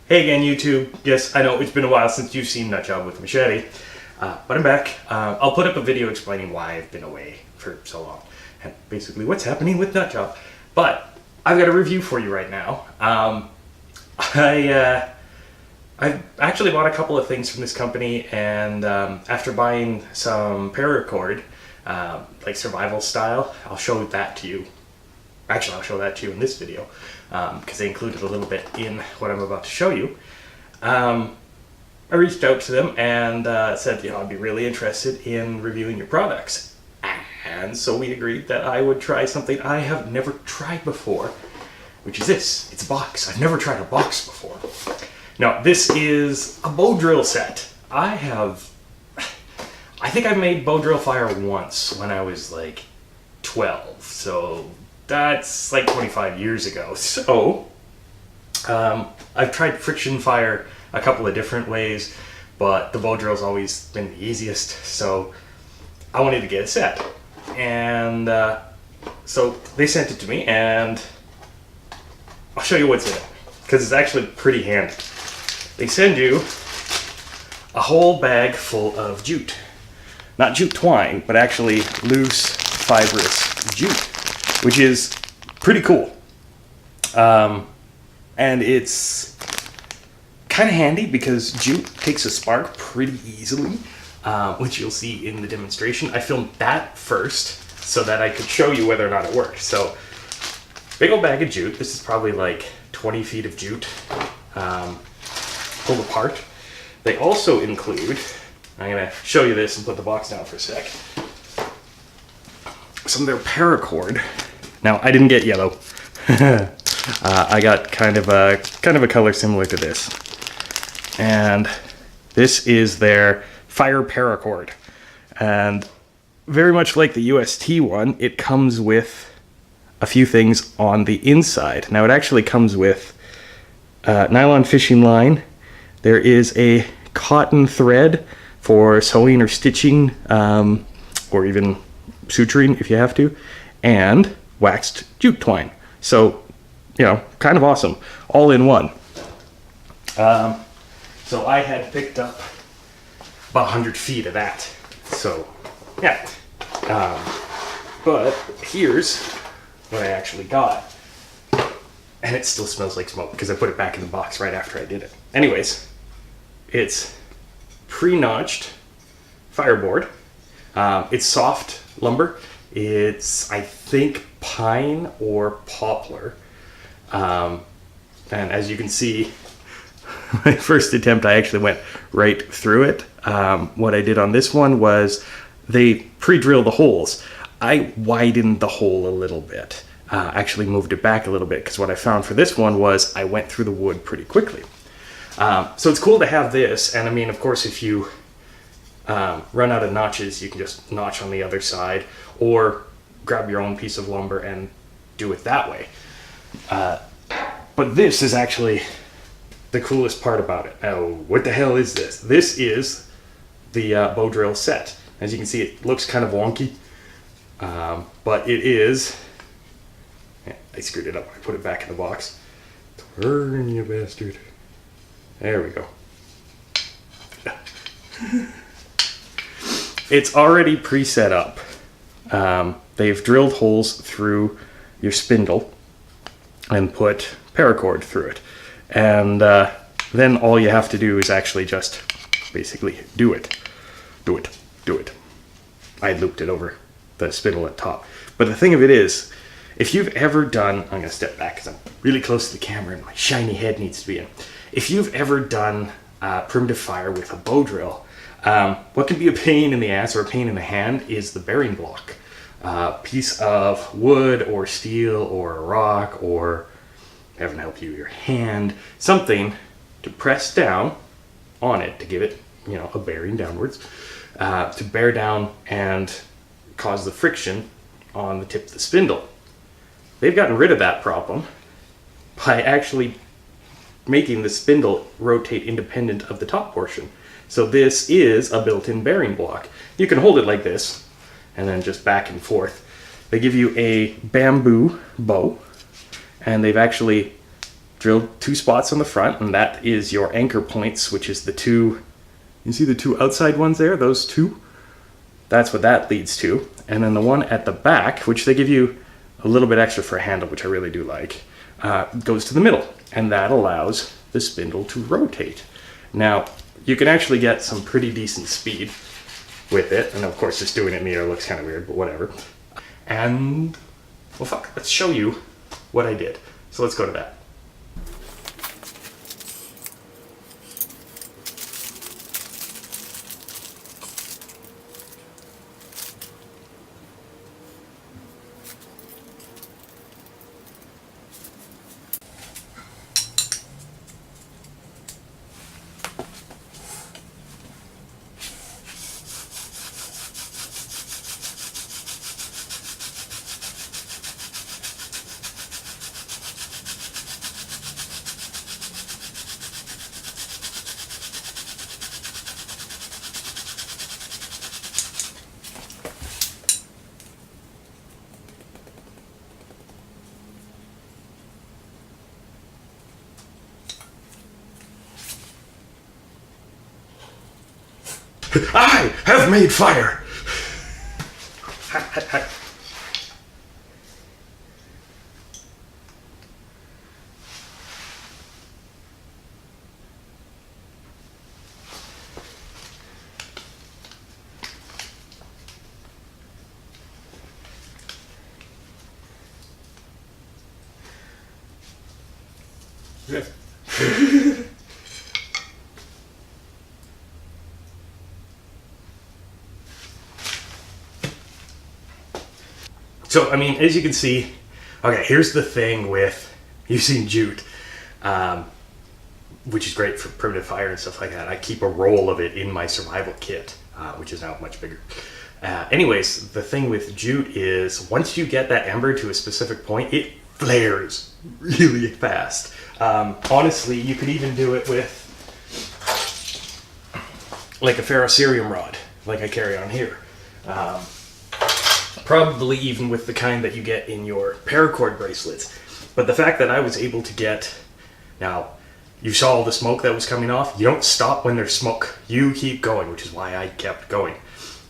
Hey again, YouTube. Yes, I know it's been a while since you've seen Nutjob with Machete, but I'm back. I'll put up a video explaining why I've been away for so long, and basically what's happening with Nutjob. But I've got a review for you right now. I've actually bought a couple of things from this company, and after buying some paracord, like survival style, I'll show that to you. Actually, I'll show that to you in this video, because they included a little bit in what I'm about to show you. I reached out to them and said, I'd be really interested in reviewing your products. And so we agreed that I would try something I have never tried before, which is this. It's a box. I've never tried a box before. Now, this is a bow drill set. I think I made bow drill fire once when I was like 12, so that's like 25 years ago. So I've tried friction fire a couple of different ways, but the bow drill's always been the easiest, so I wanted to get a set. And so they sent it to me, and I'll show you what's in it, because it's actually pretty handy. They send you a whole bag full of jute. Not jute twine, but actually loose, fibrous jute, which is pretty cool. And it's kind of handy because jute takes a spark pretty easily, which you'll see in the demonstration. I filmed that first so that I could show you whether or not it worked. So, big old bag of jute. This is probably like 20 feet of jute pulled apart. They also include, I'm going to show you this and put the box down for a sec, some of their paracord. Now, I didn't get yellow. I got kind of a color similar to this. And this is their fire paracord. And very much like the UST one, it comes with a few things on the inside. Now, it actually comes with nylon fishing line. There is a cotton thread for sewing or stitching, or even suturing if you have to, and waxed jute twine. So, kind of awesome, all in one. So I had picked up about 100 feet of that. So, yeah. But here's what I actually got. And it still smells like smoke because I put it back in the box right after I did it. Anyways, it's pre-notched fireboard. It's soft lumber. It's, I think, pine or poplar. And as you can see, my first attempt, I actually went right through it. What I did on this one was they pre-drilled the holes. I widened the hole a little bit. Actually moved it back a little bit, because what I found for this one was I went through the wood pretty quickly. So it's cool to have this, and I mean, of course, if you run out of notches, you can just notch on the other side, or grab your own piece of lumber and do it that way. But this is actually the coolest part about it. Oh, what the hell is this? This is the bow drill set. As you can see, it looks kind of wonky, but it is. I screwed it up. I put it back in the box. Turn, you bastard. There we go. It's already pre-set up. They've drilled holes through your spindle and put paracord through it. And then all you have to do is actually just basically do it. Do it. Do it. I looped it over the spindle at top. But the thing of it is, if you've ever done, I'm going to step back because I'm really close to the camera and my shiny head needs to be in. If you've ever done primitive fire with a bow drill, what can be a pain in the ass or a pain in the hand is the bearing block. Piece of wood or steel or a rock or, heaven help you, your hand, something to press down on it to give it, a bearing downwards, to bear down and cause the friction on the tip of the spindle. They've gotten rid of that problem by actually making the spindle rotate independent of the top portion. So this is a built-in bearing block. You can hold it like this and then just back and forth. They give you a bamboo bow, and they've actually drilled 2 spots on the front, and that is your anchor points, which is the 2, you see the 2 outside ones there, those 2? That's what that leads to. And then the one at the back, which they give you a little bit extra for a handle, which I really do like, goes to the middle, and that allows the spindle to rotate. Now, you can actually get some pretty decent speed with it, and of course just doing it in the air looks kind of weird, but whatever. And, well fuck, let's show you what I did. So let's go to that. I have made fire! Yes. So, I mean, as you can see, okay, here's the thing with using jute, which is great for primitive fire and stuff like that. I keep a roll of it in my survival kit, which is now much bigger. Anyways, the thing with jute is once you get that ember to a specific point, it flares really fast. Honestly, you could even do it with like a ferrocerium rod, like I carry on here. Probably even with the kind that you get in your paracord bracelets. But the fact that I was able to get, now you saw all the smoke that was coming off, you don't stop when there's smoke, you keep going, which is why I kept going.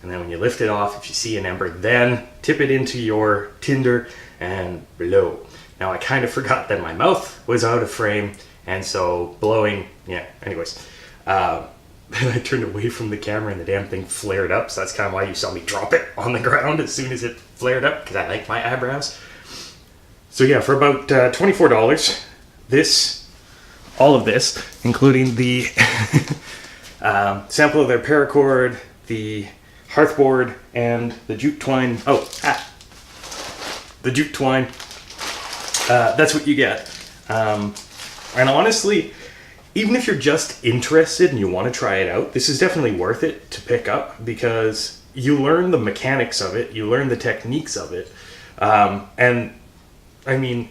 And then when you lift it off, if you see an ember, then tip it into your tinder and blow. Now I kind of forgot that my mouth was out of frame, and so blowing, yeah, anyways. Then I turned away from the camera and the damn thing flared up, so that's kind of why you saw me drop it on the ground as soon as it flared up, because I like my eyebrows. So yeah, for about $24, all of this, including the sample of their paracord, the hearthboard, and the jute twine, the jute twine, that's what you get. And honestly, even if you're just interested and you want to try it out, this is definitely worth it to pick up because you learn the mechanics of it, you learn the techniques of it. And I mean,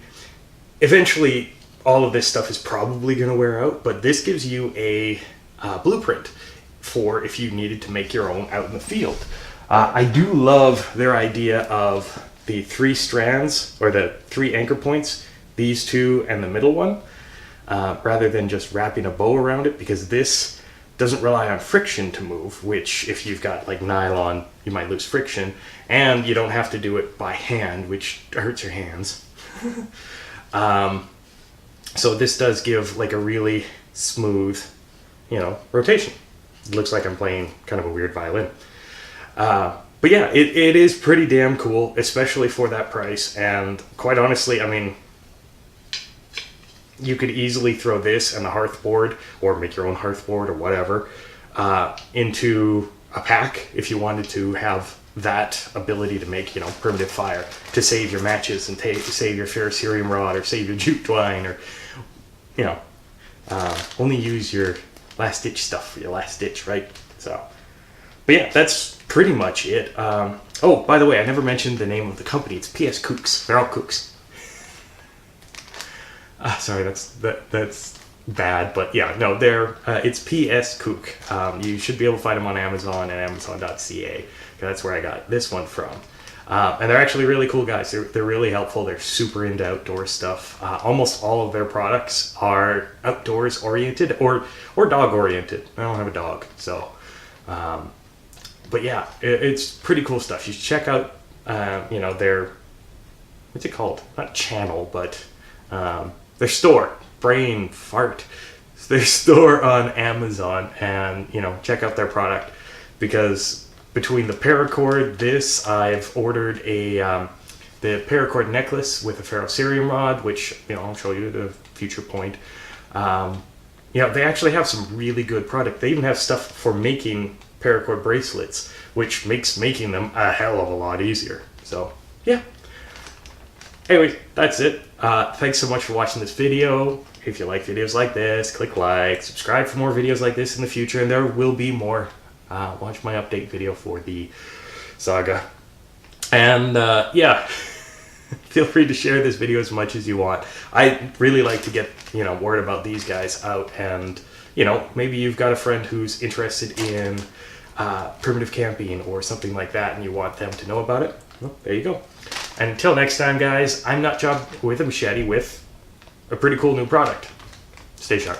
eventually all of this stuff is probably going to wear out, but this gives you a blueprint for if you needed to make your own out in the field. I do love their idea of the 3 strands or the 3 anchor points, these 2 and the middle one. Rather than just wrapping a bow around it, because this doesn't rely on friction to move, which if you've got like nylon, you might lose friction, and you don't have to do it by hand, which hurts your hands. So this does give like a really smooth, rotation. It looks like I'm playing kind of a weird violin. But yeah, it is pretty damn cool, especially for that price, and quite honestly, I mean, you could easily throw this and a hearthboard, or make your own hearthboard or whatever, into a pack if you wanted to have that ability to make, primitive fire, to save your matches and save your ferrocerium rod or save your jute twine, or, only use your last ditch stuff for your last ditch, right? So, but yeah, that's pretty much it. Oh, by the way, I never mentioned the name of the company. It's PSKOOK. They're all cooks. Sorry, that's bad, but yeah, no, it's PSKOOK. You should be able to find them on Amazon and Amazon.ca, because that's where I got this one from. And they're actually really cool guys. They're really helpful. They're super into outdoor stuff. Almost all of their products are outdoors oriented or dog oriented. I don't have a dog, so. But yeah, it's pretty cool stuff. You should check out, their, what's it called? Not channel, but their store, Brain Fart. Their store on Amazon, and check out their product, because between the paracord, I've ordered the paracord necklace with a ferrocerium rod, which I'll show you at a future point. They actually have some really good product. They even have stuff for making paracord bracelets, which makes making them a hell of a lot easier. So yeah. Anyway, that's it. Thanks so much for watching this video. If you like videos like this, click like, subscribe for more videos like this in the future, and there will be more. Watch my update video for the saga. And yeah, feel free to share this video as much as you want. I really like to get word about these guys out, and maybe you've got a friend who's interested in primitive camping or something like that, and you want them to know about it. Well, there you go. And until next time, guys, I'm Nutjob with a machete with a pretty cool new product. Stay sharp.